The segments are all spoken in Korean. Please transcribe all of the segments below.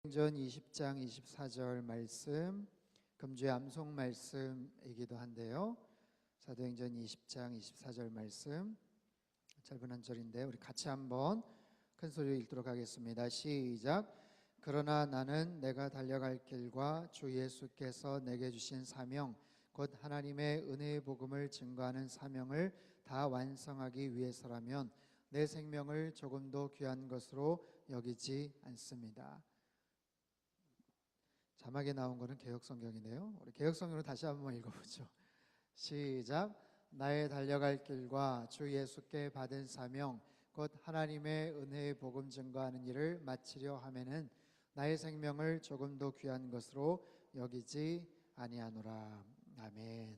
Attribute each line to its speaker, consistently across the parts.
Speaker 1: 사도행전 20장 24절 말씀, 금주의 암송 말씀이기도 한데요. 사도행전 20장 24절 말씀, 짧은 한 절인데 우리 같이 한번 큰 소리로 읽도록 하겠습니다. 시작. 그러나 나는 내가 달려갈 길과 주 예수께서 내게 주신 사명, 곧 하나님의 은혜의 복음을 증거하는 사명을 다 완성하기 위해서라면 내 생명을 조금도 귀한 것으로 여기지 않습니다. 자막에 나온 거는 개역성경이네요. 우리 개역성경으로 다시 한번 읽어보죠. 시작. 나의 달려갈 길과 주 예수께 받은 사명, 곧 하나님의 은혜의 복음 증거하는 일을 마치려 하면은 나의 생명을 조금도 귀한 것으로 여기지 아니하노라. 아멘.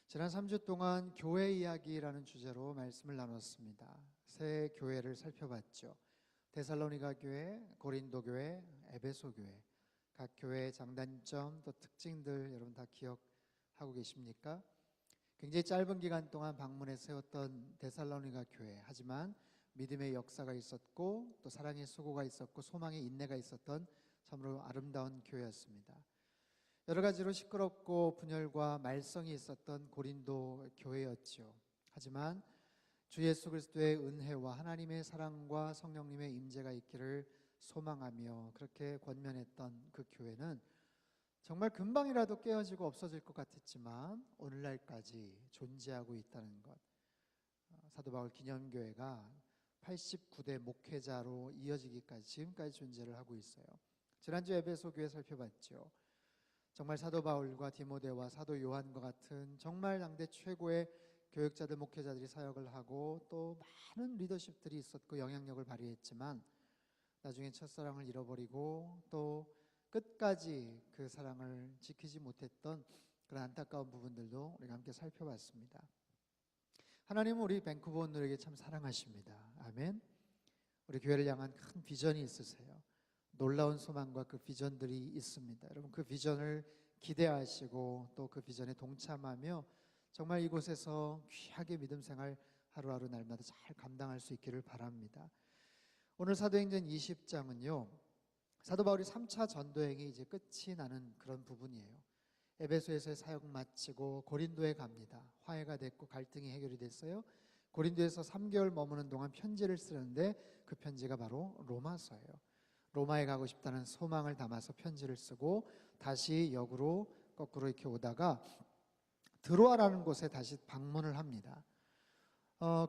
Speaker 1: 지난 3주 동안 교회 이야기라는 주제로 말씀을 나눴습니다. 새 교회를 살펴봤죠. 데살로니가 교회, 고린도 교회, 에베소 교회. 각 교회의 장단점 또 특징들 여러분 다 기억하고 계십니까? 굉장히 짧은 기간 동안 방문해 세웠던 데살로니가 교회, 하지만 믿음의 역사가 있었고 또 사랑의 수고가 있었고 소망의 인내가 있었던 참으로 아름다운 교회였습니다. 여러 가지로 시끄럽고 분열과 말썽이 있었던 고린도 교회였죠. 하지만 주 예수 그리스도의 은혜와 하나님의 사랑과 성령님의 임재가 있기를 소망하며 그렇게 권면했던 그 교회는 정말 금방이라도 깨어지고 없어질 것 같았지만 오늘날까지 존재하고 있다는 것. 사도 바울 기념교회가 89대 목회자로 이어지기까지 지금까지 존재를 하고 있어요. 지난주 에베소 교회 살펴봤죠. 정말 사도 바울과 디모데와 사도 요한과 같은 정말 당대 최고의 교육자들, 목회자들이 사역을 하고 또 많은 리더십들이 있었고 영향력을 발휘했지만 나중에 첫사랑을 잃어버리고 또 끝까지 그 사랑을 지키지 못했던 그런 안타까운 부분들도 우리가 함께 살펴봤습니다. 하나님은 우리 밴쿠버 온누리에게 참 사랑하십니다. 아멘. 우리 교회를 향한 큰 비전이 있으세요. 놀라운 소망과 그 비전들이 있습니다. 여러분 그 비전을 기대하시고 또 그 비전에 동참하며 정말 이곳에서 귀하게 믿음 생활 하루하루 날마다 잘 감당할 수 있기를 바랍니다. 오늘 사도행전 20장은요 사도 바울이 3차 전도행이 이제 끝이 나는 그런 부분이에요. 에베소에서의 사역 마치고 고린도에 갑니다. 화해가 됐고 갈등이 해결이 됐어요. 고린도에서 3개월 머무는 동안 편지를 쓰는데 그 편지가 바로 로마서예요. 로마에 가고 싶다는 소망을 담아서 편지를 쓰고 다시 역으로 거꾸로 이렇게 오다가 드로아라는 곳에 다시 방문을 합니다.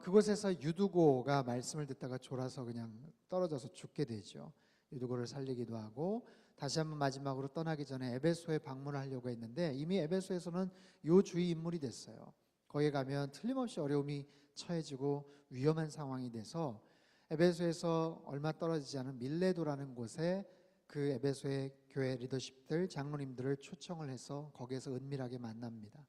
Speaker 1: 그곳에서 유두고가 말씀을 듣다가 졸아서 그냥 떨어져서 죽게 되죠. 유두고를 살리기도 하고 다시 한번 마지막으로 떠나기 전에 에베소에 방문을 하려고 했는데 이미 에베소에서는 요주의 인물이 됐어요. 거기에 가면 틀림없이 어려움이 처해지고 위험한 상황이 돼서 에베소에서 얼마 떨어지지 않은 밀레도라는 곳에 그 에베소의 교회 리더십들, 장로님들을 초청을 해서 거기에서 은밀하게 만납니다.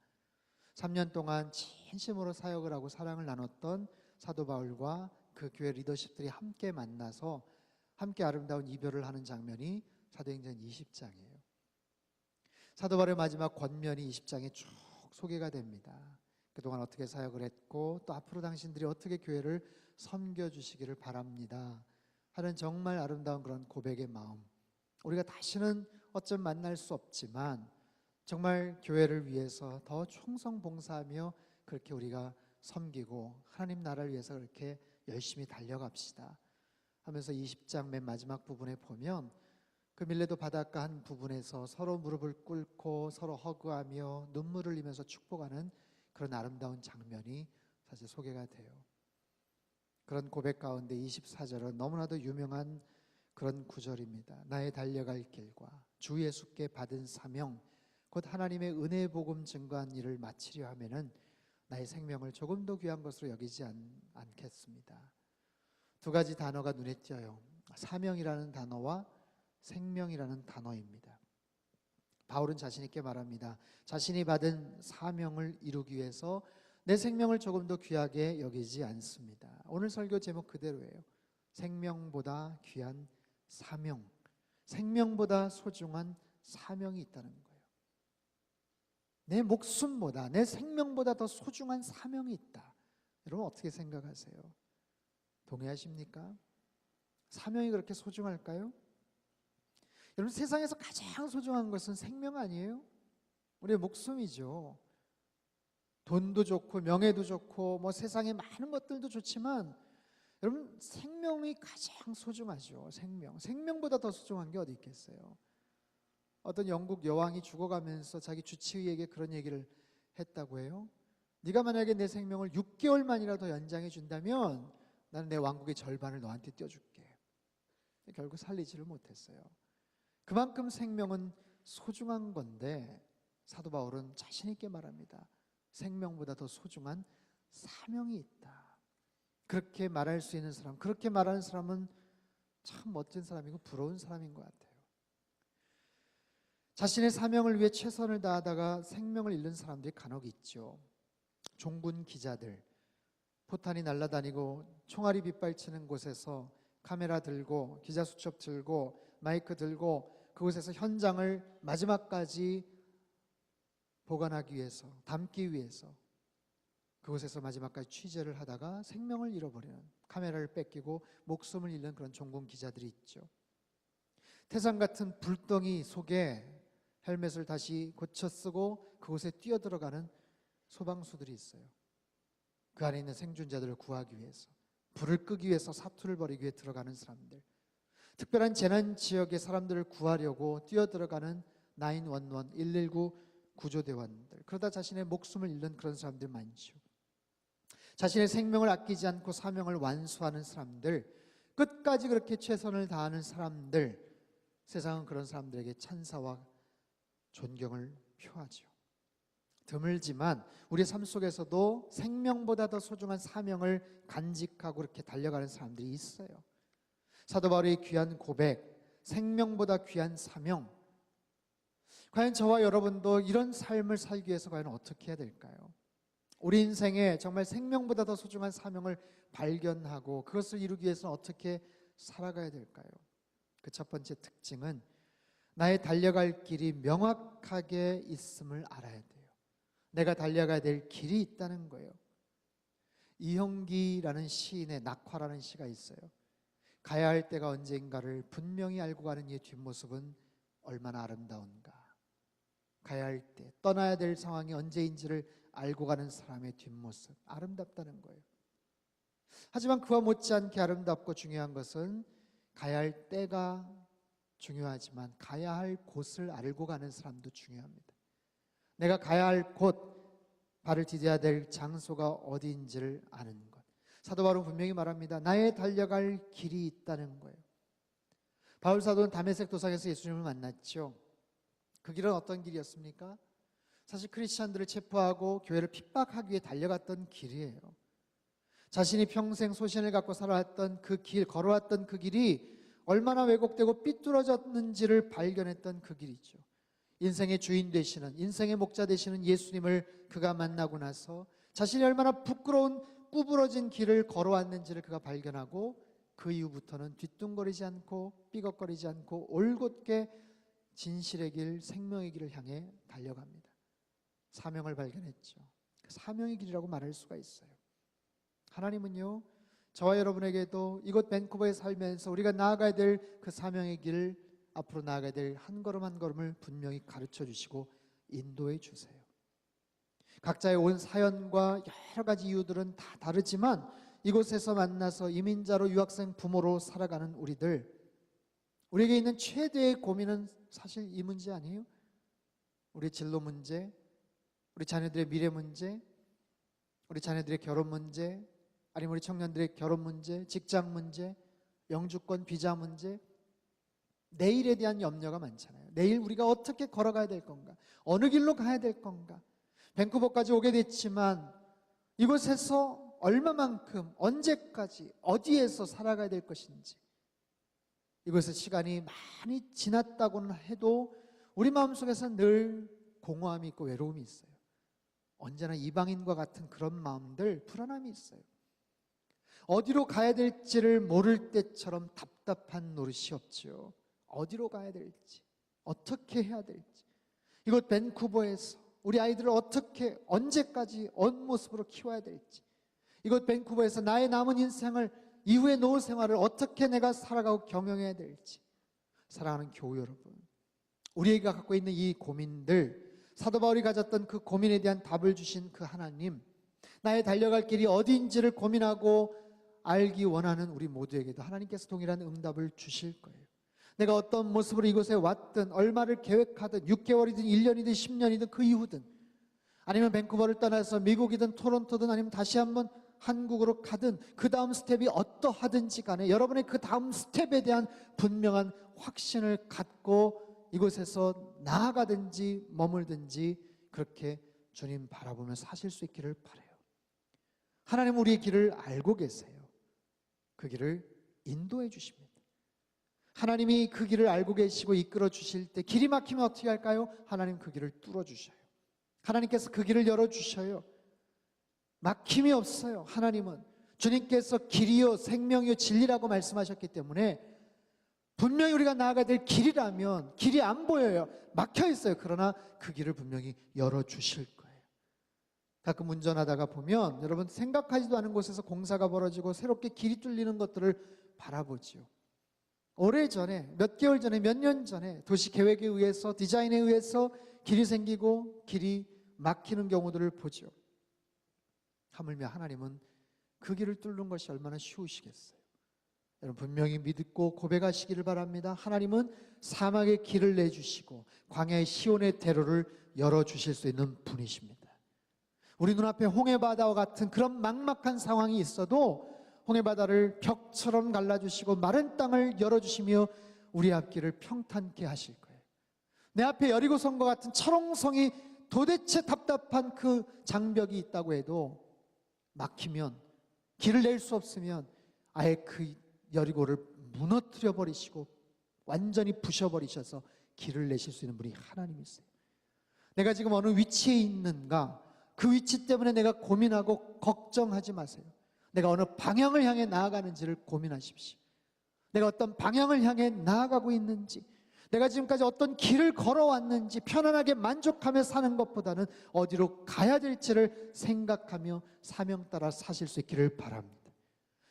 Speaker 1: 3년 동안 진심으로 사역을 하고 사랑을 나눴던 사도 바울과 그 교회 리더십들이 함께 만나서 함께 아름다운 이별을 하는 장면이 사도행전 20장이에요. 사도 바울의 마지막 권면이 20장에 쭉 소개가 됩니다. 그동안 어떻게 사역을 했고 또 앞으로 당신들이 어떻게 교회를 섬겨주시기를 바랍니다 하는 정말 아름다운 그런 고백의 마음. 우리가 다시는 어쩜 만날 수 없지만 정말 교회를 위해서 더 충성봉사하며 그렇게 우리가 섬기고 하나님 나라를 위해서 그렇게 열심히 달려갑시다 하면서 20장 맨 마지막 부분에 보면 그 밀레도 바닷가 한 부분에서 서로 무릎을 꿇고 서로 허그하며 눈물을 흘리면서 축복하는 그런 아름다운 장면이 사실 소개가 돼요. 그런 고백 가운데 24절은 너무나도 유명한 그런 구절입니다. 나의 달려갈 길과 주 예수께 받은 사명 곧 하나님의 은혜의 복음 증거한 일을 마치려 하면은 나의 생명을 조금도 귀한 것으로 여기지 않겠습니다. 두 가지 단어가 눈에 띄어요. 사명이라는 단어와 생명이라는 단어입니다. 바울은 자신 있게 말합니다. 자신이 받은 사명을 이루기 위해서 내 생명을 조금도 귀하게 여기지 않습니다. 오늘 설교 제목 그대로예요. 생명보다 귀한 사명, 생명보다 소중한 사명이 있다는 거예요. 내 목숨보다 내 생명보다 더 소중한 사명이 있다. 여러분 어떻게 생각하세요? 동의하십니까? 사명이 그렇게 소중할까요? 여러분, 세상에서 가장 소중한 것은 생명 아니에요? 우리의 목숨이죠. 돈도 좋고 명예도 좋고 뭐 세상에 많은 것들도 좋지만 여러분, 생명이 가장 소중하죠. 생명보다 더 소중한 게 어디 있겠어요? 어떤 영국 여왕이 죽어가면서 자기 주치의에게 그런 얘기를 했다고 해요. 네가 만약에 내 생명을 6개월만이라도 연장해 준다면 나는 내 왕국의 절반을 너한테 떼어줄게. 결국 살리지를 못했어요. 그만큼 생명은 소중한 건데 사도 바울은 자신 있게 말합니다. 생명보다 더 소중한 사명이 있다. 그렇게 말할 수 있는 사람, 그렇게 말하는 사람은 참 멋진 사람이고 부러운 사람인 것 같아요. 자신의 사명을 위해 최선을 다하다가 생명을 잃는 사람들이 간혹 있죠. 종군 기자들, 포탄이 날아다니고 총알이 빗발치는 곳에서 카메라 들고 기자 수첩 들고 마이크 들고 그곳에서 현장을 마지막까지 보관하기 위해서, 담기 위해서 그곳에서 마지막까지 취재를 하다가 생명을 잃어버리는, 카메라를 뺏기고 목숨을 잃는 그런 종군 기자들이 있죠. 태산 같은 불덩이 속에 헬멧을 다시 고쳐 쓰고 그곳에 뛰어들어가는 소방수들이 있어요. 그 안에 있는 생존자들을 구하기 위해서, 불을 끄기 위해서 사투를 벌이기 위해 들어가는 사람들, 특별한 재난 지역의 사람들을 구하려고 뛰어들어가는 911, 119 구조대원들, 그러다 자신의 목숨을 잃는 그런 사람들 많죠. 자신의 생명을 아끼지 않고 사명을 완수하는 사람들, 끝까지 그렇게 최선을 다하는 사람들, 세상은 그런 사람들에게 찬사와 존경을 표하죠. 드물지만 우리 삶 속에서도 생명보다 더 소중한 사명을 간직하고 그렇게 달려가는 사람들이 있어요. 사도 바울의 귀한 고백, 생명보다 귀한 사명. 과연 저와 여러분도 이런 삶을 살기 위해서 과연 어떻게 해야 될까요? 우리 인생에 정말 생명보다 더 소중한 사명을 발견하고 그것을 이루기 위해서는 어떻게 살아가야 될까요? 그 첫 번째 특징은 나의 달려갈 길이 명확하게 있음을 알아야 돼요. 내가 달려가야 될 길이 있다는 거예요. 이형기라는 시인의 낙화라는 시가 있어요. 가야 할 때가 언제인가를 분명히 알고 가는 이의 뒷모습은 얼마나 아름다운가. 가야 할 때, 떠나야 될 상황이 언제인지를 알고 가는 사람의 뒷모습, 아름답다는 거예요. 하지만 그와 못지않게 아름답고 중요한 것은 가야 할 때가 중요하지만 가야 할 곳을 알고 가는 사람도 중요합니다. 내가 가야 할 곳, 발을 디뎌야 될 장소가 어디인지를 아는 것. 사도 바울은 분명히 말합니다. 나의 달려갈 길이 있다는 거예요. 바울 사도는 다메섹 도상에서 예수님을 만났죠. 그 길은 어떤 길이었습니까? 사실 크리스찬들을 체포하고 교회를 핍박하기 위해 달려갔던 길이에요. 자신이 평생 소신을 갖고 살아왔던 그 길, 걸어왔던 그 길이 얼마나 왜곡되고 삐뚤어졌는지를 발견했던 그 길이죠. 인생의 주인 되시는, 인생의 목자 되시는 예수님을 그가 만나고 나서 자신이 얼마나 부끄러운 구부러진 길을 걸어왔는지를 그가 발견하고 그 이후부터는 뒤뚱거리지 않고 삐걱거리지 않고 올곧게 진실의 길, 생명의 길을 향해 달려갑니다. 사명을 발견했죠. 그 사명의 길이라고 말할 수가 있어요. 하나님은요, 저와 여러분에게도 이곳 밴쿠버에 살면서 우리가 나아가야 될 그 사명의 길을, 앞으로 나아가야 될 한 걸음 한 걸음을 분명히 가르쳐 주시고 인도해 주세요. 각자의 온 사연과 여러 가지 이유들은 다 다르지만 이곳에서 만나서 이민자로, 유학생, 부모로 살아가는 우리에게 있는 최대의 고민은 사실 이 문제 아니에요? 우리 진로 문제, 우리 자녀들의 미래 문제, 우리 자녀들의 결혼 문제, 아니면 우리 청년들의 결혼 문제, 직장 문제, 영주권 비자 문제, 내일에 대한 염려가 많잖아요. 내일 우리가 어떻게 걸어가야 될 건가? 어느 길로 가야 될 건가? 밴쿠버까지 오게 됐지만 이곳에서 얼마만큼, 언제까지, 어디에서 살아가야 될 것인지, 이곳에서 시간이 많이 지났다고는 해도 우리 마음속에서 늘 공허함이 있고 외로움이 있어요. 언제나 이방인과 같은 그런 마음들, 불안함이 있어요. 어디로 가야 될지를 모를 때처럼 답답한 노릇이 없죠. 어디로 가야 될지, 어떻게 해야 될지, 이곳 밴쿠버에서 우리 아이들을 어떻게, 언제까지, 어떤 모습으로 키워야 될지, 이곳 밴쿠버에서 나의 남은 인생을, 이후의 노후 생활을 어떻게 내가 살아가고 경영해야 될지, 사랑하는 교우 여러분, 우리가 갖고 있는 이 고민들, 사도 바울이 가졌던 그 고민에 대한 답을 주신 그 하나님, 나의 달려갈 길이 어디인지를 고민하고 알기 원하는 우리 모두에게도 하나님께서 동일한 응답을 주실 거예요. 내가 어떤 모습으로 이곳에 왔든, 얼마를 계획하든, 6개월이든 1년이든 10년이든 그 이후든, 아니면 밴쿠버를 떠나서 미국이든 토론토든 아니면 다시 한번 한국으로 가든, 그 다음 스텝이 어떠하든지 간에 여러분의 그 다음 스텝에 대한 분명한 확신을 갖고 이곳에서 나아가든지 머물든지 그렇게 주님 바라보며 사실 수 있기를 바라요. 하나님 우리의 길을 알고 계세요. 그 길을 인도해 주십니다. 하나님이 그 길을 알고 계시고 이끌어 주실 때 길이 막히면 어떻게 할까요? 하나님 그 길을 뚫어 주셔요. 하나님께서 그 길을 열어 주셔요. 막힘이 없어요. 하나님은 주님께서 길이요 생명이요 진리라고 말씀하셨기 때문에 분명히 우리가 나아가야 될 길이라면 길이 안 보여요. 막혀 있어요. 그러나 그 길을 분명히 열어 주실 거예요. 가끔 운전하다가 보면 여러분 생각하지도 않은 곳에서 공사가 벌어지고 새롭게 길이 뚫리는 것들을 바라보지요. 오래전에, 몇 개월 전에, 몇 년 전에 도시 계획에 의해서, 디자인에 의해서 길이 생기고 길이 막히는 경우들을 보죠. 하물며 하나님은 그 길을 뚫는 것이 얼마나 쉬우시겠어요. 여러분 분명히 믿고 고백하시기를 바랍니다. 하나님은 사막의 길을 내주시고 광야의 시온의 대로를 열어주실 수 있는 분이십니다. 우리 눈앞에 홍해바다와 같은 그런 막막한 상황이 있어도 홍해바다를 벽처럼 갈라주시고 마른 땅을 열어주시며 우리 앞길을 평탄케 하실 거예요. 내 앞에 여리고성과 같은 철옹성이 도대체 답답한 그 장벽이 있다고 해도 막히면, 길을 낼 수 없으면 아예 그 여리고를 무너뜨려 버리시고 완전히 부셔버리셔서 길을 내실 수 있는 분이 하나님이세요. 내가 지금 어느 위치에 있는가, 그 위치 때문에 내가 고민하고 걱정하지 마세요. 내가 어느 방향을 향해 나아가는지를 고민하십시오. 내가 어떤 방향을 향해 나아가고 있는지, 내가 지금까지 어떤 길을 걸어왔는지 편안하게 만족하며 사는 것보다는 어디로 가야 될지를 생각하며 사명 따라 사실 수 있기를 바랍니다.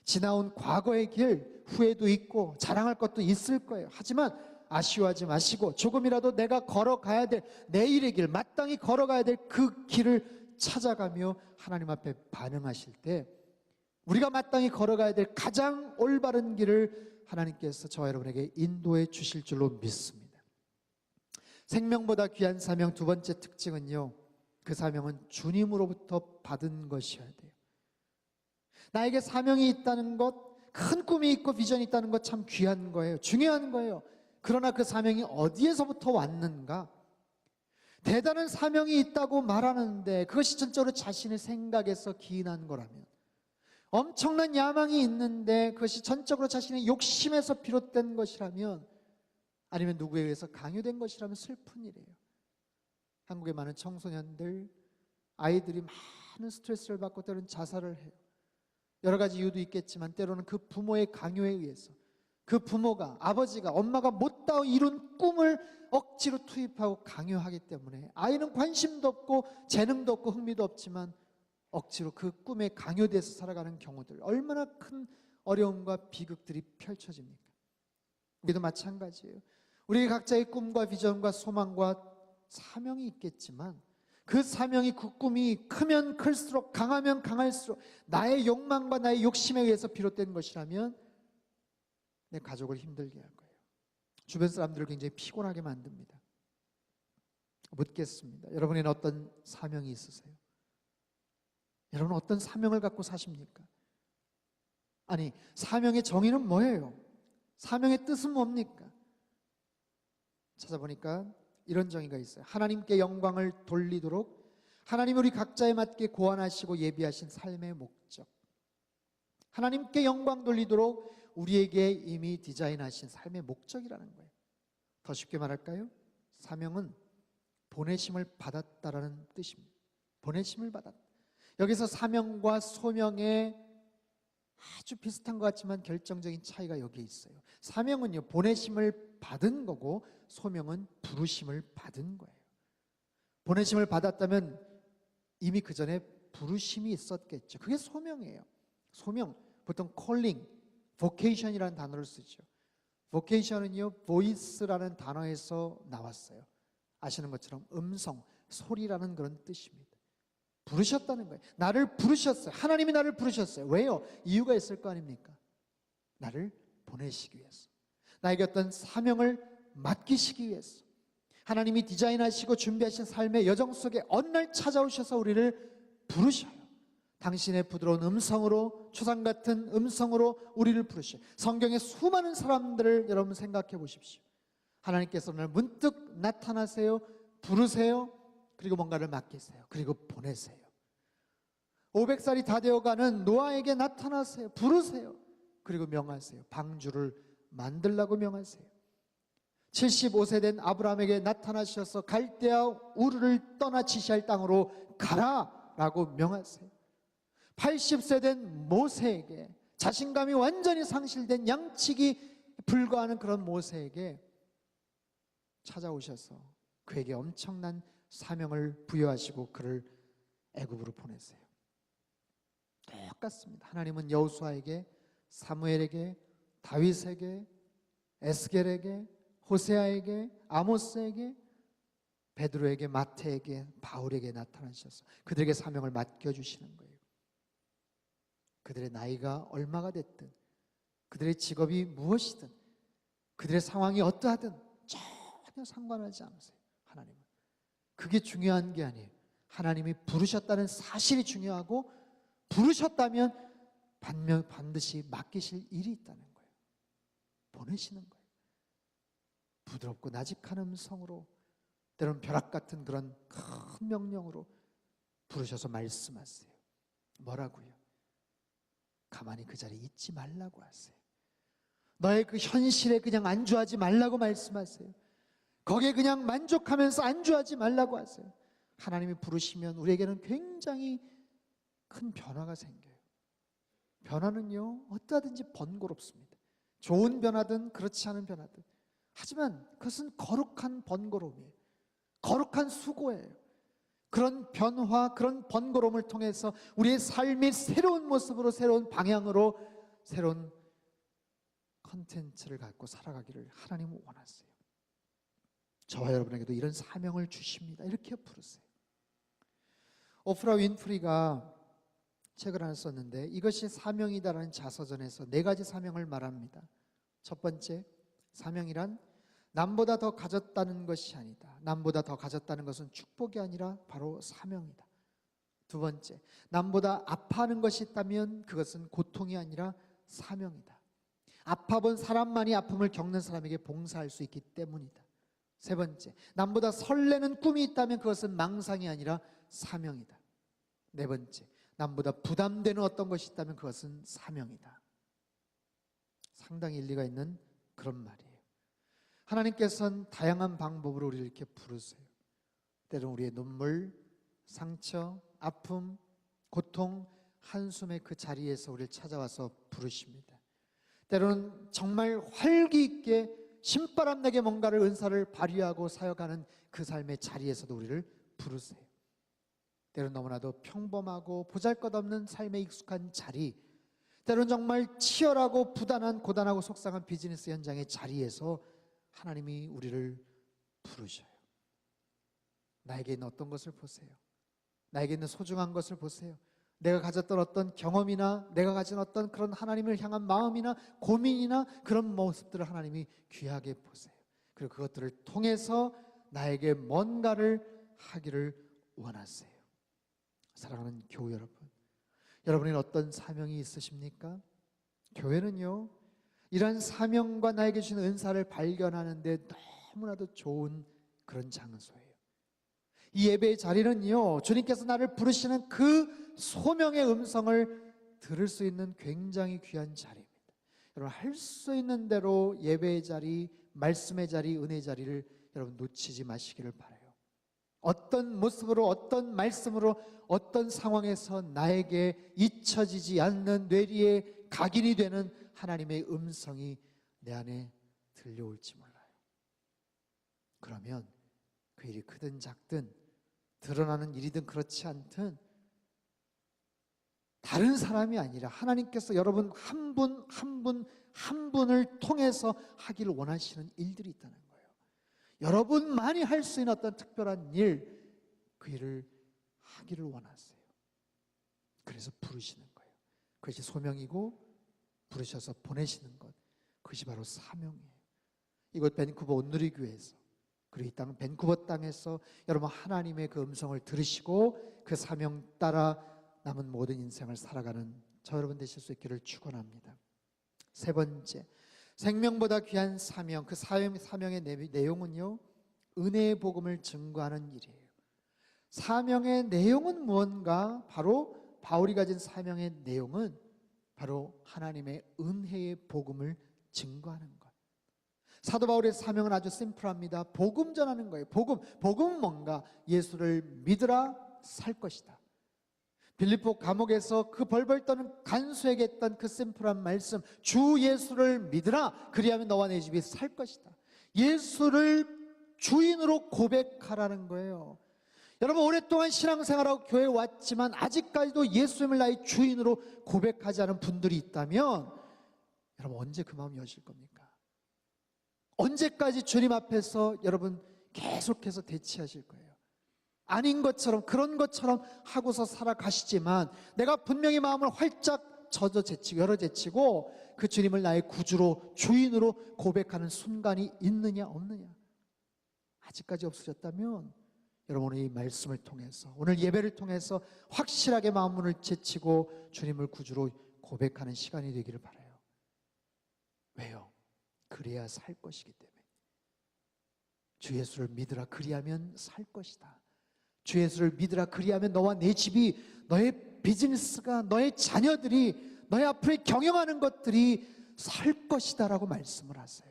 Speaker 1: 지나온 과거의 길, 후회도 있고 자랑할 것도 있을 거예요. 하지만 아쉬워하지 마시고 조금이라도 내가 걸어가야 될 내일의 길, 마땅히 걸어가야 될 그 길을 찾아가며 하나님 앞에 반응하실 때 우리가 마땅히 걸어가야 될 가장 올바른 길을 하나님께서 저와 여러분에게 인도해 주실 줄로 믿습니다. 생명보다 귀한 사명 두 번째 특징은요, 그 사명은 주님으로부터 받은 것이어야 돼요. 나에게 사명이 있다는 것, 큰 꿈이 있고 비전이 있다는 것 참 귀한 거예요. 중요한 거예요. 그러나 그 사명이 어디에서부터 왔는가? 대단한 사명이 있다고 말하는데 그것이 전적으로 자신의 생각에서 기인한 거라면, 엄청난 야망이 있는데 그것이 전적으로 자신의 욕심에서 비롯된 것이라면, 아니면 누구에 의해서 강요된 것이라면 슬픈 일이에요. 한국의 많은 청소년들, 아이들이 많은 스트레스를 받고 때로는 자살을 해요. 여러 가지 이유도 있겠지만 때로는 그 부모의 강요에 의해서, 그 부모가, 아버지가, 엄마가 못다워 이룬 꿈을 억지로 투입하고 강요하기 때문에 아이는 관심도 없고 재능도 없고 흥미도 없지만 억지로 그 꿈에 강요돼서 살아가는 경우들, 얼마나 큰 어려움과 비극들이 펼쳐집니까? 우리도 마찬가지예요. 우리 각자의 꿈과 비전과 소망과 사명이 있겠지만 그 사명이, 그 꿈이 크면 클수록, 강하면 강할수록 나의 욕망과 나의 욕심에 의해서 비롯된 것이라면 내 가족을 힘들게 할 거예요. 주변 사람들을 굉장히 피곤하게 만듭니다. 묻겠습니다. 여러분에는 어떤 사명이 있으세요? 여러분 어떤 사명을 갖고 사십니까? 아니, 사명의 정의는 뭐예요? 사명의 뜻은 뭡니까? 찾아보니까 이런 정의가 있어요. 하나님께 영광을 돌리도록 하나님 우리 각자에 맞게 고안하시고 예비하신 삶의 목적, 하나님께 영광 돌리도록 우리에게 이미 디자인하신 삶의 목적이라는 거예요. 더 쉽게 말할까요? 사명은 보내심을 받았다라는 뜻입니다. 보내심을 받았다. 여기서 사명과 소명에 아주 비슷한 것 같지만 결정적인 차이가 여기에 있어요. 사명은요, 보내심을 받은 거고 소명은 부르심을 받은 거예요. 보내심을 받았다면 이미 그 전에 부르심이 있었겠죠. 그게 소명이에요. 소명, 보통 calling, vocation이라는 단어를 쓰죠. vocation은요, voice라는 단어에서 나왔어요. 아시는 것처럼 음성, 소리라는 그런 뜻입니다. 부르셨다는 거예요. 나를 부르셨어요. 하나님이 나를 부르셨어요. 왜요? 이유가 있을 거 아닙니까? 나를 보내시기 위해서, 나에게 어떤 사명을 맡기시기 위해서. 하나님이 디자인하시고 준비하신 삶의 여정 속에 어느 날 찾아오셔서 우리를 부르셔요. 당신의 부드러운 음성으로, 초상 같은 음성으로 우리를 부르셔요. 성경의 수많은 사람들을 여러분 생각해 보십시오. 하나님께서 오늘 문득 나타나세요, 부르세요, 그리고 뭔가를 맡기세요, 그리고 보내세요. 500살이 다 되어가는 노아에게 나타나세요, 부르세요, 그리고 명하세요. 방주를 만들라고 명하세요. 75세 된 아브라함에게 나타나셔서 갈대아 우르를 떠나 지시할 땅으로 가라라고 명하세요. 80세 된 모세에게, 자신감이 완전히 상실된 양치기 불과하는 그런 모세에게 찾아오셔서 그에게 엄청난 사명을 부여하시고 그를 애굽으로 보내세요. 똑같습니다. 하나님은 여호수아에게, 사무엘에게, 다윗에게, 에스겔에게, 호세아에게, 아모스에게, 베드로에게, 마태에게, 바울에게 나타나셔서 그들에게 사명을 맡겨주시는 거예요. 그들의 나이가 얼마가 됐든, 그들의 직업이 무엇이든, 그들의 상황이 어떠하든 전혀 상관하지 않으세요. 하나님은 그게 중요한 게 아니에요. 하나님이 부르셨다는 사실이 중요하고, 부르셨다면 반드시 맡기실 일이 있다는 거예요. 보내시는 거예요. 부드럽고 나직한 음성으로, 때로는 벼락 같은 그런 큰 명령으로 부르셔서 말씀하세요. 뭐라고요? 가만히 그 자리에 있지 말라고 하세요. 너의 그 현실에 그냥 안주하지 말라고 말씀하세요. 거기에 그냥 만족하면서 안주하지 말라고 하세요. 하나님이 부르시면 우리에게는 굉장히 큰 변화가 생겨요. 변화는요, 어떠하든지 번거롭습니다. 좋은 변화든 그렇지 않은 변화든. 하지만 그것은 거룩한 번거로움이에요. 거룩한 수고예요. 그런 변화, 그런 번거로움을 통해서 우리의 삶이 새로운 모습으로, 새로운 방향으로, 새로운 컨텐츠를 갖고 살아가기를 하나님은 원하세요. 저와 여러분에게도 이런 사명을 주십니다. 이렇게 부르세요. 오프라 윈프리가 책을 하나 썼는데, 이것이 사명이다라는 자서전에서 4가지 사명을 말합니다. 첫 번째, 사명이란 남보다 더 가졌다는 것이 아니다. 남보다 더 가졌다는 것은 축복이 아니라 바로 사명이다. 두 번째, 남보다 아파하는 것이 있다면 그것은 고통이 아니라 사명이다. 아파본 사람만이 아픔을 겪는 사람에게 봉사할 수 있기 때문이다. 세 번째, 남보다 설레는 꿈이 있다면 그것은 망상이 아니라 사명이다. 네 번째, 남보다 부담되는 어떤 것이 있다면 그것은 사명이다. 상당히 일리가 있는 그런 말이에요. 하나님께서는 다양한 방법으로 우리를 이렇게 부르세요. 때로는 우리의 눈물, 상처, 아픔, 고통, 한숨의 그 자리에서 우리를 찾아와서 부르십니다. 때로는 정말 활기 있게 신바람 나게 뭔가를, 은사를 발휘하고 사역하는 그 삶의 자리에서도 우리를 부르세요. 때로는 너무나도 평범하고 보잘것없는 삶에 익숙한 자리, 때로는 정말 치열하고 부단한, 고단하고 속상한 비즈니스 현장의 자리에서 하나님이 우리를 부르셔요. 나에게 있는 어떤 것을 보세요. 나에게 있는 소중한 것을 보세요. 내가 가졌던 어떤 경험이나 내가 가진 어떤 그런 하나님을 향한 마음이나 고민이나 그런 모습들을 하나님이 귀하게 보세요. 그리고 그것들을 통해서 나에게 뭔가를 하기를 원하세요. 사랑하는 교회 여러분, 여러분은 어떤 사명이 있으십니까? 교회는요, 이러한 사명과 나에게 주신 은사를 발견하는 데 너무나도 좋은 그런 장소예요. 이 예배의 자리는요, 주님께서 나를 부르시는 그 소명의 음성을 들을 수 있는 굉장히 귀한 자리입니다. 여러분, 할 수 있는 대로 예배의 자리, 말씀의 자리, 은혜의 자리를 여러분 놓치지 마시기를 바라요. 어떤 모습으로, 어떤 말씀으로, 어떤 상황에서 나에게 잊혀지지 않는 뇌리에 각인이 되는 하나님의 음성이 내 안에 들려올지 몰라요. 그러면 그 일이 크든 작든, 드러나는 일이든 그렇지 않든 다른 사람이 아니라 하나님께서 여러분 한 분 한 분을 통해서 하기를 원하시는 일들이 있다는 거예요. 여러분만이 할 수 있는 어떤 특별한 일, 그 일을 하기를 원하세요. 그래서 부르시는 거예요. 그것이 소명이고 부르셔서 보내시는 것, 그것이 바로 사명이에요. 이곳 밴쿠버 온누리교회에서, 그리고 이 땅 밴쿠버 땅에서 여러분 하나님의 그 음성을 들으시고 그 사명 따라 남은 모든 인생을 살아가는 저 여러분 되실 수 있기를 축원합니다. 세 번째, 생명보다 귀한 사명. 그 사명의 내용은요, 은혜의 복음을 증거하는 일이에요. 사명의 내용은 무언가? 바로 바울이 가진 사명의 내용은 바로 하나님의 은혜의 복음을 증거하는 것. 사도 바울의 사명은 아주 심플합니다. 복음 전하는 거예요. 복음은 뭔가? 예수를 믿으라 살 것이다. 빌립보 감옥에서 그 벌벌 떠는 간수에게 했던 그 심플한 말씀, 주 예수를 믿으라, 그리하면 너와 내 집이 살 것이다. 예수를 주인으로 고백하라는 거예요. 여러분, 오랫동안 신앙생활하고 교회에 왔지만 아직까지도 예수님을 나의 주인으로 고백하지 않은 분들이 있다면 여러분, 언제 그 마음이 여실 겁니까? 언제까지 주님 앞에서 여러분 계속해서 대치하실 거예요? 아닌 것처럼, 그런 것처럼 하고서 살아가시지만 내가 분명히 마음을 활짝 열어 제치고 그 주님을 나의 구주로, 주인으로 고백하는 순간이 있느냐 없느냐, 아직까지 없으셨다면 여러분 오늘 이 말씀을 통해서, 오늘 예배를 통해서 확실하게 마음문을 제치고 주님을 구주로 고백하는 시간이 되기를 바라요. 왜요? 그래야 살 것이기 때문에. 주 예수를 믿으라, 그리하면 살 것이다. 주 예수를 믿으라, 그리하면 너와 내 집이, 너의 비즈니스가, 너의 자녀들이, 너의 앞으로 경영하는 것들이 살 것이다 라고 말씀을 하세요.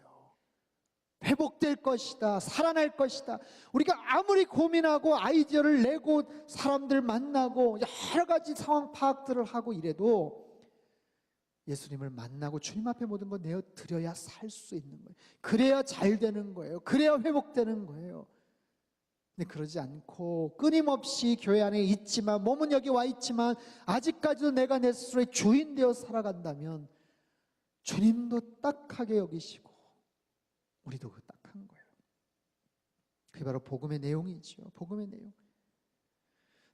Speaker 1: 회복될 것이다, 살아날 것이다. 우리가 아무리 고민하고 아이디어를 내고 사람들 만나고 여러 가지 상황 파악들을 하고 이래도 예수님을 만나고 주님 앞에 모든 걸 내어 드려야 살 수 있는 거예요. 그래야 잘 되는 거예요. 그래야 회복되는 거예요. 근데 그러지 않고 끊임없이 교회 안에 있지만, 몸은 여기 와 있지만 아직까지도 내가 내 스스로의 주인 되어 살아간다면 주님도 딱하게 여기시고 우리도 그 딱한 거예요. 그게 바로 복음의 내용이죠. 복음의 내용.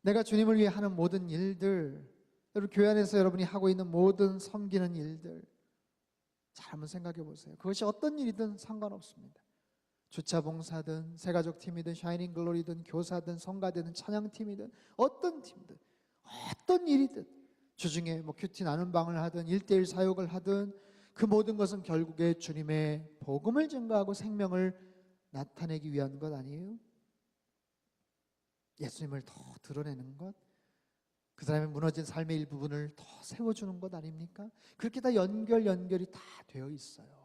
Speaker 1: 내가 주님을 위해 하는 모든 일들, 여러분 교회 안에서 여러분이 하고 있는 모든 섬기는 일들 잘 한번 생각해 보세요. 그것이 어떤 일이든 상관없습니다. 주차 봉사든 새가족 팀이든 샤이닝 글로리든 교사든 성가대든 찬양팀이든 어떤 팀든 어떤 일이든 주중에 뭐 큐티 나눔 방을 하든 1:1 사역을 하든 그 모든 것은 결국에 주님의 복음을 증거하고 생명을 나타내기 위한 것 아니에요? 예수님을 더 드러내는 것, 그 사람의 무너진 삶의 일부분을 더 세워주는 것 아닙니까? 그렇게 다 연결이 다 되어 있어요.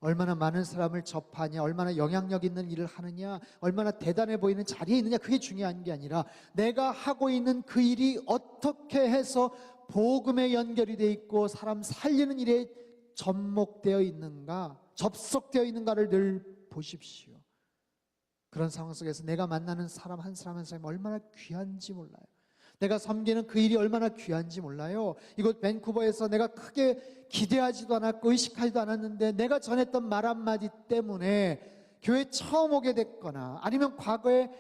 Speaker 1: 얼마나 많은 사람을 접하냐, 얼마나 영향력 있는 일을 하느냐, 얼마나 대단해 보이는 자리에 있느냐, 그게 중요한 게 아니라 내가 하고 있는 그 일이 어떻게 해서 복음에 연결이 되어 있고 사람 살리는 일에 접목되어 있는가, 접속되어 있는가를 늘 보십시오. 그런 상황 속에서 내가 만나는 사람 한 사람 한 사람이 얼마나 귀한지 몰라요. 내가 섬기는 그 일이 얼마나 귀한지 몰라요. 이곳 밴쿠버에서 내가 크게 기대하지도 않았고 의식하지도 않았는데 내가 전했던 말 한마디 때문에 교회 처음 오게 됐거나, 아니면 과거에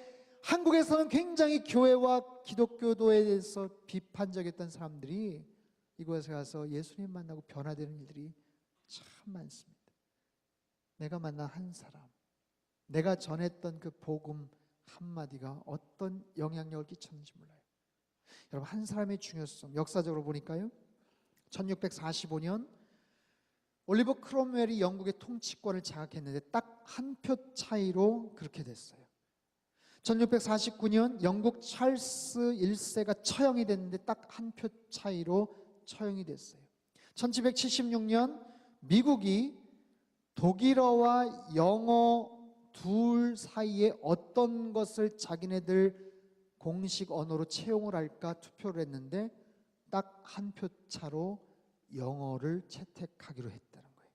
Speaker 1: 한국에서는 굉장히 교회와 기독교도에 대해서 비판적이었던 사람들이 이곳에 가서 예수님 만나고 변화되는 일들이 참 많습니다. 내가 만난 한 사람, 내가 전했던 그 복음 한마디가 어떤 영향력을 끼쳤는지 몰라요. 여러분, 한 사람의 중요성, 역사적으로 보니까요, 1645년 올리버 크롬웰이 영국의 통치권을 장악했는데 딱 한 표 차이로 그렇게 됐어요. 1649년 영국 찰스 1세가 처형이 됐는데 딱 한 표 차이로 처형이 됐어요. 1776년 미국이 독일어와 영어 둘 사이에 어떤 것을 자기네들 공식 언어로 채용을 할까 투표를 했는데 딱 한 표 차로 영어를 채택하기로 했다는 거예요.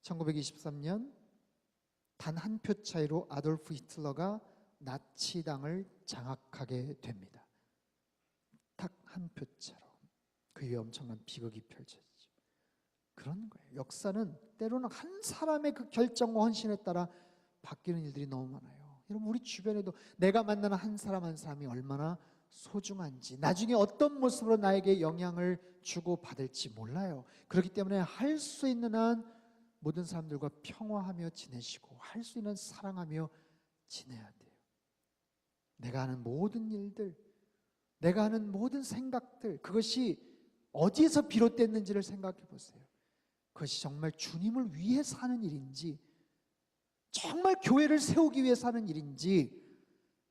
Speaker 1: 1923년 단 한 표 차이로 아돌프 히틀러가 나치당을 장악하게 됩니다. 한 표처럼 그 위에 엄청난 비극이 펼쳐지죠. 그런 거예요. 역사는 때로는 한 사람의 그 결정과 헌신에 따라 바뀌는 일들이 너무 많아요. 여러분, 우리 주변에도 내가 만나는 한 사람 한 사람이 얼마나 소중한지, 나중에 어떤 모습으로 나에게 영향을 주고 받을지 몰라요. 그렇기 때문에 할 수 있는 한 모든 사람들과 평화하며 지내시고 할 수 있는 사랑하며 지내야 돼요. 내가 하는 모든 일들, 내가 하는 모든 생각들, 그것이 어디에서 비롯됐는지를 생각해 보세요. 그것이 정말 주님을 위해서 하는 일인지, 정말 교회를 세우기 위해서 하는 일인지,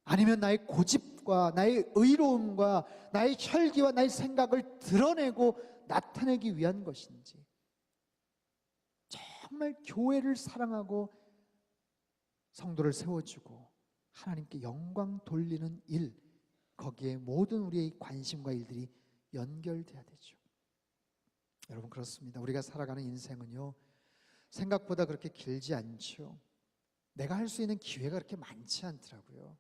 Speaker 1: 아니면 나의 고집과 나의 의로움과 나의 혈기와 나의 생각을 드러내고 나타내기 위한 것인지, 정말 교회를 사랑하고 성도를 세워주고 하나님께 영광 돌리는 일, 거기에 모든 우리의 관심과 일들이 연결돼야 되죠. 여러분, 그렇습니다. 우리가 살아가는 인생은요, 생각보다 그렇게 길지 않죠. 내가 할 수 있는 기회가 그렇게 많지 않더라고요.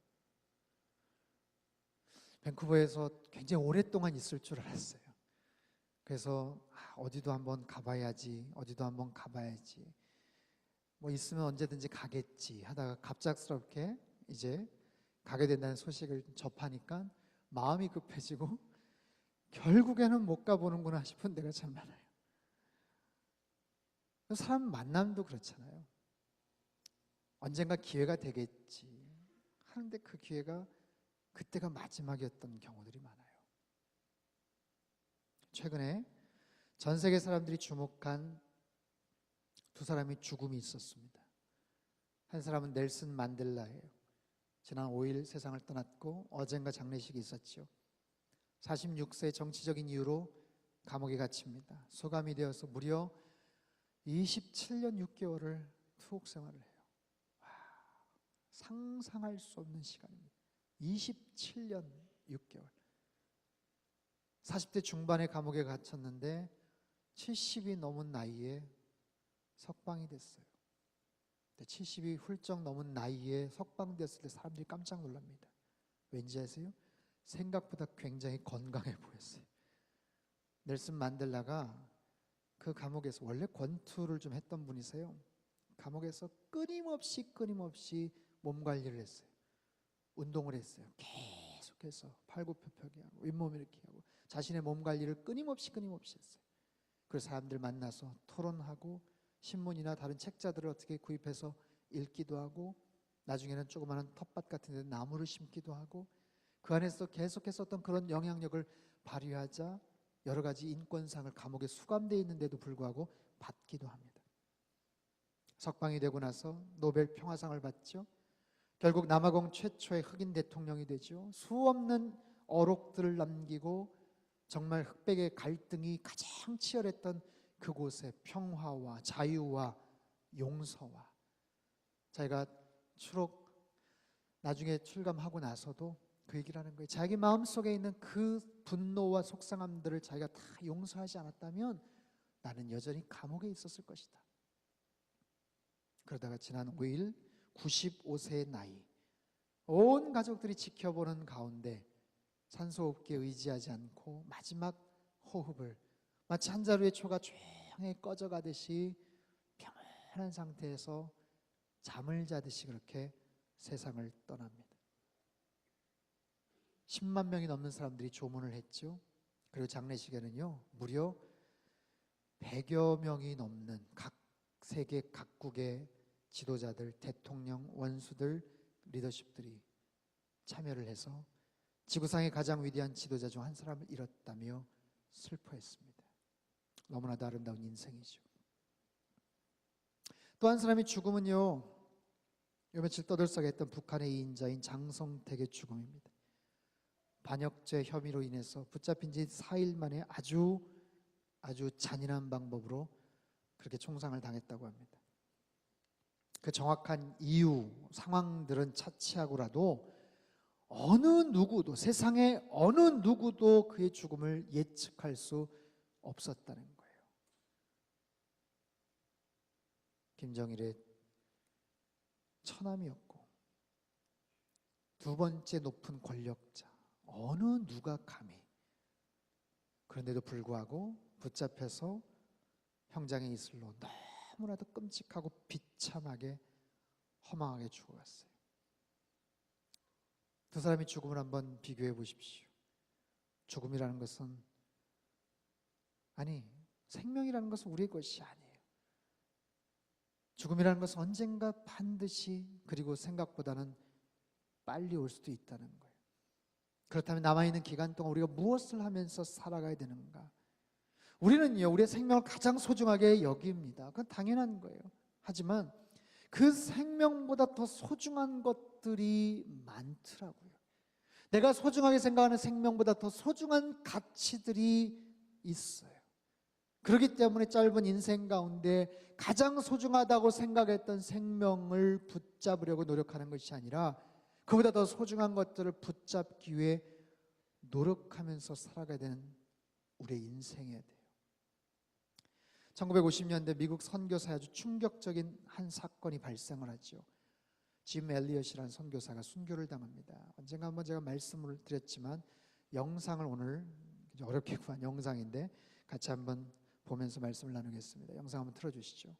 Speaker 1: 밴쿠버에서 굉장히 오랫동안 있을 줄 알았어요. 그래서 어디도 한번 가봐야지, 어디도 한번 가봐야지, 뭐 있으면 언제든지 가겠지 하다가 갑작스럽게 이제 가게 된다는 소식을 접하니까 마음이 급해지고 결국에는 못 가보는구나 싶은 데가 참 많아요. 사람 만남도 그렇잖아요. 언젠가 기회가 되겠지 하는데 그 기회가 그때가 마지막이었던 경우들이 많아요. 최근에 전 세계 사람들이 주목한 두 사람의 죽음이 있었습니다. 한 사람은 넬슨 만델라예요. 지난 5일 세상을 떠났고 어젠가 장례식이 있었죠. 46세 정치적인 이유로 감옥에 갇힙니다. 소감이 되어서 무려 27년 6개월을 투옥 생활을 해요. 상상할 수 없는 시간입니다. 27년 6개월. 40대 중반에 감옥에 갇혔는데 70이 넘은 나이에 석방이 됐어요. 70이 훌쩍 넘은 나이에 석방됐을 때 사람들이 깜짝 놀랍니다. 왠지 아세요? 생각보다 굉장히 건강해 보였어요. 넬슨 만델라가 그 감옥에서, 원래 권투를 좀 했던 분이세요. 감옥에서 끊임없이 몸 관리를 했어요. 운동을 했어요. 계속해서 팔굽혀펴기 하고 윗몸 일으키기 하고 자신의 몸 관리를 끊임없이 했어요. 그래서 사람들 만나서 토론하고 신문이나 다른 책자들을 어떻게 구입해서 읽기도 하고, 나중에는 조그마한 텃밭 같은 데 나무를 심기도 하고, 그 안에서 계속해서 어떤 그런 영향력을 발휘하자 여러 가지 인권상을 감옥에 수감되어 있는데도 불구하고 받기도 합니다. 석방이 되고 나서 노벨 평화상을 받죠. 결국 남아공 최초의 흑인 대통령이 되죠. 수없는 어록들을 남기고 정말 흑백의 갈등이 가장 치열했던 그곳에 평화와 자유와 용서와, 자기가 나중에 출감하고 나서도 그 얘기를 하는 거예요. 자기 마음속에 있는 그 분노와 속상함들을 자기가 다 용서하지 않았다면 나는 여전히 감옥에 있었을 것이다. 그러다가 지난 5일 95세의 나이, 온 가족들이 지켜보는 가운데 산소호흡기에 의지하지 않고 마지막 호흡을 마치 한 자루의 초가 조용히 꺼져가듯이 평온한 상태에서 잠을 자듯이 그렇게 세상을 떠납니다. 10만 명이 넘는 사람들이 조문을 했죠. 그리고 장례식에는요, 무려 100여 명이 넘는 각 세계 각국의 지도자들, 대통령, 원수들, 리더십들이 참여를 해서 지구상의 가장 위대한 지도자 중 한 사람을 잃었다며 슬퍼했습니다. 너무나도 아름다운 인생이죠. 또 한 사람의 죽음은요, 요 며칠 떠들썩했던 북한의 2인자인 장성택의 죽음입니다. 반역죄 혐의로 인해서 붙잡힌 지 4일 만에 아주 잔인한 방법으로 그렇게 총상을 당했다고 합니다. 그 정확한 이유, 상황들은 차치하고라도 어느 누구도, 세상에 어느 누구도 그의 죽음을 예측할 수 없었다는 거예요. 김정일의 처남이었고 두 번째 높은 권력자, 어느 누가 감히 그런데도 불구하고 붙잡혀서 형장의 이슬로 너무나도 끔찍하고 비참하게 허망하게 죽어갔어요. 두 사람의 죽음을 한번 비교해 보십시오. 죽음이라는 것은, 아니, 생명이라는 것은 우리의 것이 아니에요. 죽음이라는 것은 언젠가 반드시, 그리고 생각보다는 빨리 올 수도 있다는 거예요. 그렇다면 남아있는 기간 동안 우리가 무엇을 하면서 살아가야 되는가? 우리는요, 우리의 생명을 가장 소중하게 여깁니다. 그건 당연한 거예요. 하지만 그 생명보다 더 소중한 것들이 많더라고요. 내가 소중하게 생각하는 생명보다 더 소중한 가치들이 있어요. 그렇기 때문에 짧은 인생 가운데 가장 소중하다고 생각했던 생명을 붙잡으려고 노력하는 것이 아니라 그보다 더 소중한 것들을 붙잡기 위해 노력하면서 살아가야 되는 우리의 인생이어야 돼요. 1950년대 미국 선교사에 아주 충격적인 한 사건이 발생을 하죠. 짐 엘리엇이라는 선교사가 순교를 당합니다. 언젠가 한번 제가 말씀을 드렸지만 영상을 오늘 어렵게 구한 영상인데 같이 한번 보면서 말씀을 나누겠습니다. 영상 한번 틀어주시죠.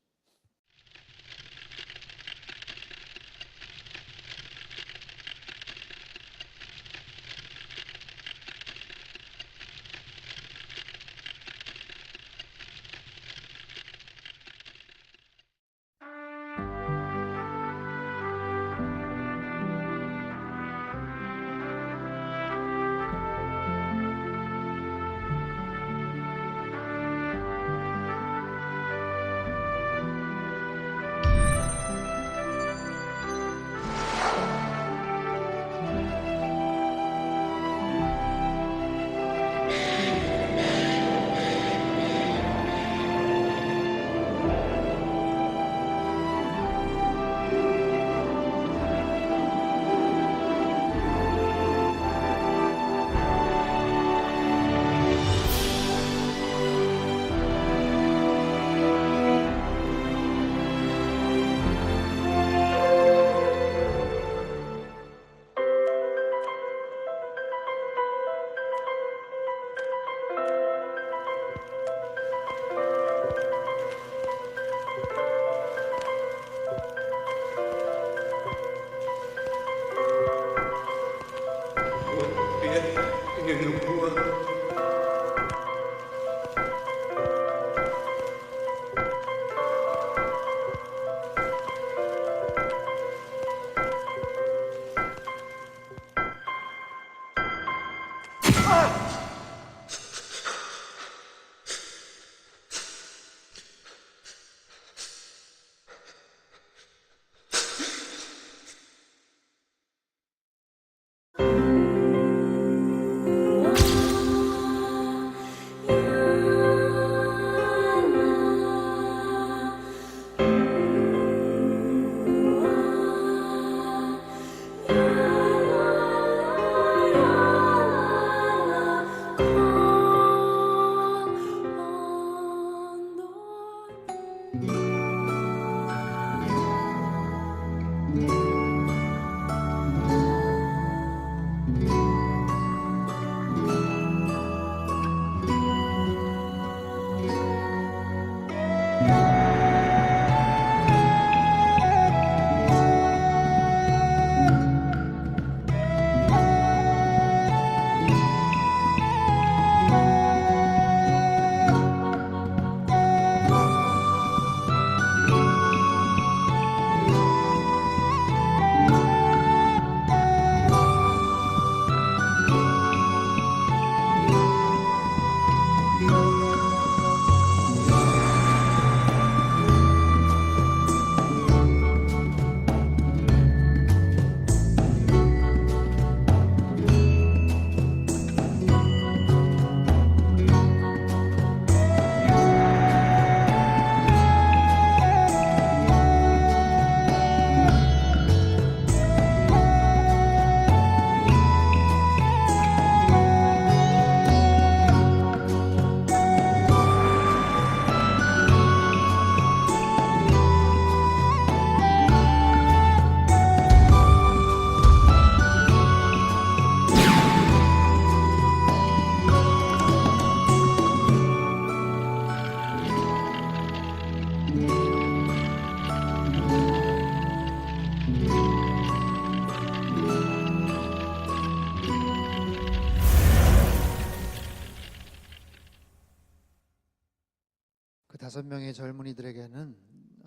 Speaker 1: 5명의 젊은이들에게는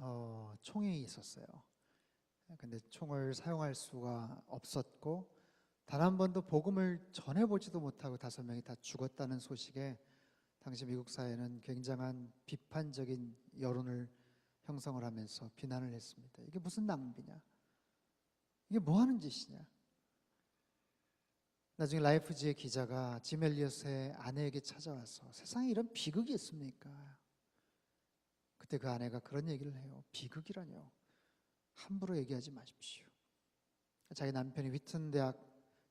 Speaker 1: 총이 있었어요. 근데 총을 사용할 수가 없었고 단 한 번도 복음을 전해보지도 못하고 5명이 다 죽었다는 소식에 당시 미국 사회는 굉장한 비판적인 여론을 형성을 하면서 비난을 했습니다. 이게 무슨 낭비냐? 이게 뭐 하는 짓이냐? 나중에 라이프지의 기자가 짐 엘리엇의 아내에게 찾아와서 세상에 이런 비극이 있습니까? 그때 그 아내가 그런 얘기를 해요. 비극이라뇨. 함부로 얘기하지 마십시오. 자기 남편이 휘튼 대학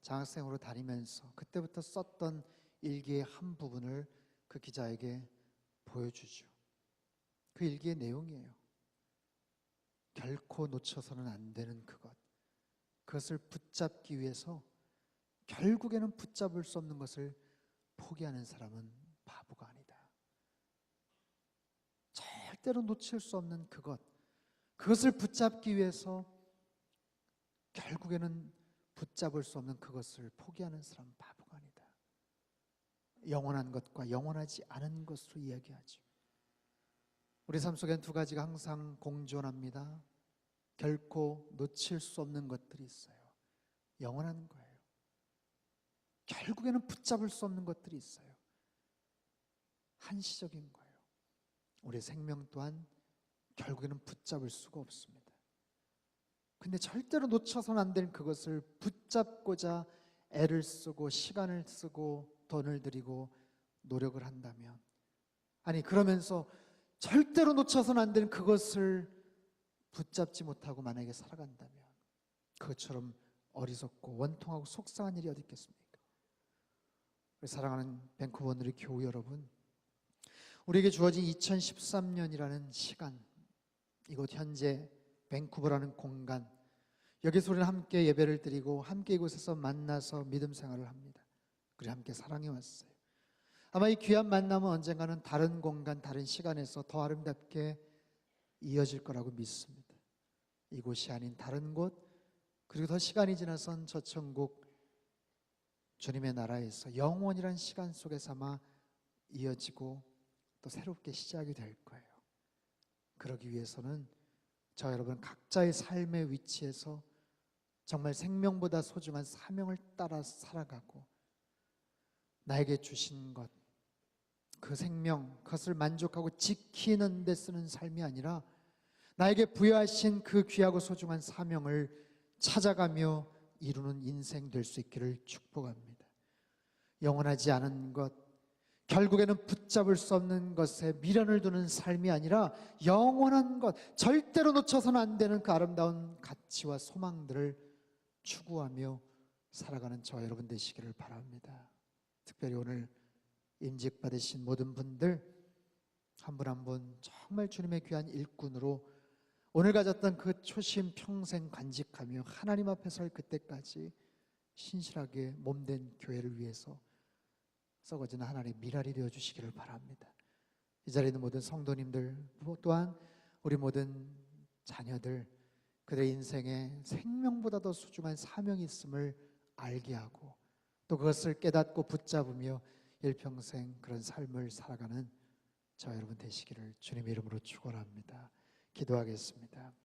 Speaker 1: 장학생으로 다니면서 그때부터 썼던 일기의 한 부분을 그 기자에게 보여주죠. 그 일기의 내용이에요. 결코 놓쳐서는 안 되는 그것을 붙잡기 위해서 결국에는 붙잡을 수 없는 것을 포기하는 사람은 바보가 아니다. 절대로 놓칠 수 없는 그것을 붙잡기 위해서 결국에는 붙잡을 수 없는 그것을 포기하는 사람은 바보가 아니다. 영원한 것과 영원하지 않은 것으로 이야기하죠. 우리 삶 속엔 두 가지가 항상 공존합니다. 결코 놓칠 수 없는 것들이 있어요. 영원한 거예요. 결국에는 붙잡을 수 없는 것들이 있어요. 한시적인 거예요. 우리 생명 또한 결국에는 붙잡을 수가 없습니다. 근데 절대로 놓쳐서는 안 되는 그것을 붙잡고자 애를 쓰고 시간을 쓰고 돈을 들이고 노력을 한다면, 아니 그러면서 절대로 놓쳐서는 안 되는 그것을 붙잡지 못하고 만약에 살아간다면 그것처럼 어리석고 원통하고 속상한 일이 어디 있겠습니까? 사랑하는 밴쿠버 원누리 교우 여러분, 우리에게 주어진 2013년이라는 시간, 이곳 현재 밴쿠버라는 공간, 여기서 우리는 함께 예배를 드리고 함께 이곳에서 만나서 믿음 생활을 합니다. 그리고 함께 사랑해 왔어요. 아마 이 귀한 만남은 언젠가는 다른 공간, 다른 시간에서 더 아름답게 이어질 거라고 믿습니다. 이곳이 아닌 다른 곳, 그리고 더 시간이 지나선 저 천국 주님의 나라에서 영원이란 시간 속에서 아마 이어지고 또 새롭게 시작이 될 거예요. 그러기 위해서는 저 여러분 각자의 삶의 위치에서 정말 생명보다 소중한 사명을 따라 살아가고 나에게 주신 것, 그 생명, 그것을 만족하고 지키는 데 쓰는 삶이 아니라 나에게 부여하신 그 귀하고 소중한 사명을 찾아가며 이루는 인생 될 수 있기를 축복합니다. 영원하지 않은 것, 결국에는 붙잡을 수 없는 것에 미련을 두는 삶이 아니라 영원한 것, 절대로 놓쳐서는 안 되는 그 아름다운 가치와 소망들을 추구하며 살아가는 저와 여러분 되시기를 바랍니다. 특별히 오늘 임직 받으신 모든 분들 한 분 한 분 정말 주님의 귀한 일꾼으로 오늘 가졌던 그 초심 평생 간직하며 하나님 앞에 설 그때까지 신실하게 몸된 교회를 위해서 썩어지는 하나님의 미랄이 되어주시기를 바랍니다. 이 자리에 있는 모든 성도님들 또한 우리 모든 자녀들 그들의 인생에 생명보다 더 소중한 사명이 있음을 알게 하고 또 그것을 깨닫고 붙잡으며 일평생 그런 삶을 살아가는 저와 여러분 되시기를 주님의 이름으로 축원합니다. 기도하겠습니다.